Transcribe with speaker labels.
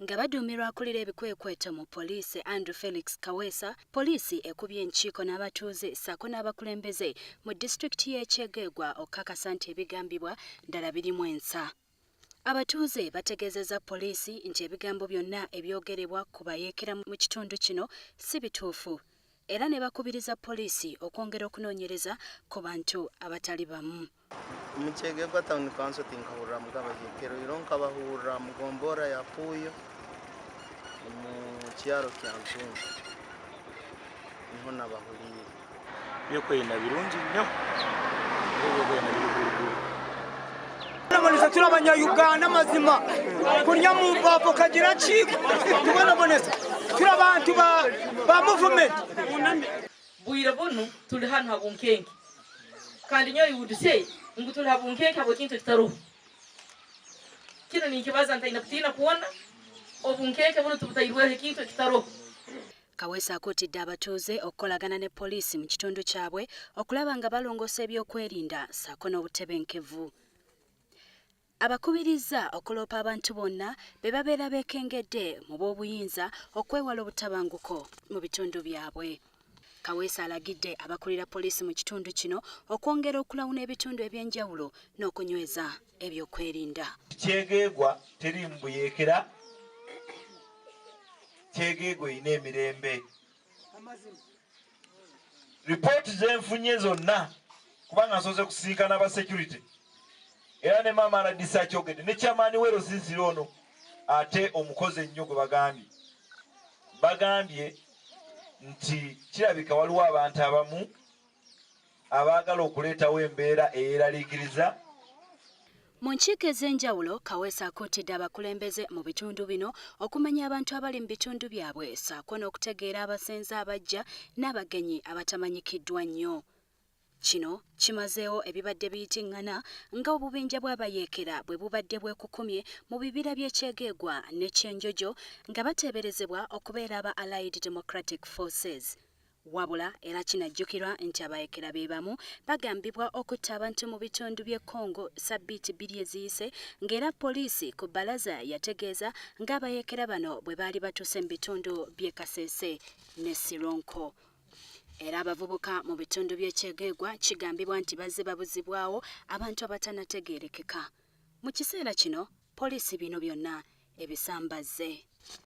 Speaker 1: Nga baduumirwa akulira ebikweekweeto mu Poliisi Andrew Felix Kaweesa, poliisi ekubye enkiiko n'abatuuze saako n'abakulembeze mu disitulikiti y'e Kyegegwa okukakasa nti ebigambibwa dala birimu ensa. Abatuuze bategezezza poliisi nti ebigambo byonna ebyogerebwa ku bayekera mu kitundu kino si bituufu, era ne bakubiriza poliisi okwongera okunoonyereza ku bantu abatali bamu.
Speaker 2: Mu Kyegegwa town council tinkahurira mu bayekera ero nkabahurira mu gombora ya puyo mu kyaro kya Nsungu niho nabahuriye.
Speaker 3: Byokwenda birungi nnyo byokwenda birungi.
Speaker 4: Namonesa tulabanya Uganda mazima kunya mu mpapo kagira chiko tubona monesa tulabantu ba movement
Speaker 5: bwira bunu tuli hano habunkenke kandi nyo yuduse ngo tuli habunkenke abo kintu kitaro kino ni kibaza ntaina kutina kuona obunkenke bunu tubutayirwe kintu kitaro.
Speaker 1: Kaweesa akutidde abatuuze okukolagana ne poliisi mu kitundu kyabwe okulaba nga balongoosa ebyokwerinda saako n'obutebenkevu. Abakubiriza okuloopa abantu bonna be babeera beekengedde mu b'obuyinza okwewala obutabanguko mu bitundu byabwe. Kaweesa alagidde abakulira poliisi mu kitundu kino okwongera okulawuna ebitundu eby'enjawulo n'okunyweza ebyokwerinda.
Speaker 3: Kyegegwa teri mu buyekera, Kyegegwa ine emirembe. Ripooti zenfunye zonna kubanga nsoze kusinkana aba security. Era ne mama aladisa akyogedde ne kyamaani wero sinsiri ono ate omukozi ennyo gwe bagambye nti kirabika waliwo abantu abamu abaagala okuleetawo embeera eyeraliikiriza.
Speaker 1: Mu nkiiko ez'enjawulo, Kaweesa akuutidde abakulembeze mu bitundu bino okumanya abantu abali mu bitundu byabwe saako n'okutegeera abasenze abajja n'abagenyi abatamanyikiddwa nnyo. Kino kimazeewo ebibadde biyitiŋŋana nga obubinja bw'abayekera bwe bubadde bwekukumye mu bibira by'e Kyegegwa ne Kyenjojo nga bateeberezebwa okubeera aba Allied Democratic Forces. Wabula era kinajjukirwa nti abayekera be bamu bagambibwa okutta abantu mu bitundu by'e Congo ssabbiiti 2 eziyise ng'era poliisi ku bbalaza yategeeza ng'abayekera bano bwe baali batuuse mu bitundu by'e Kasese ne Sironko. Era abavubuka mu bitundu by'e Kyegegwa kigambibwa nti bazze babuzibwawo abantu abatanategeerekeka. Mu kiseera kino poliisi bino byonna ebisambazze.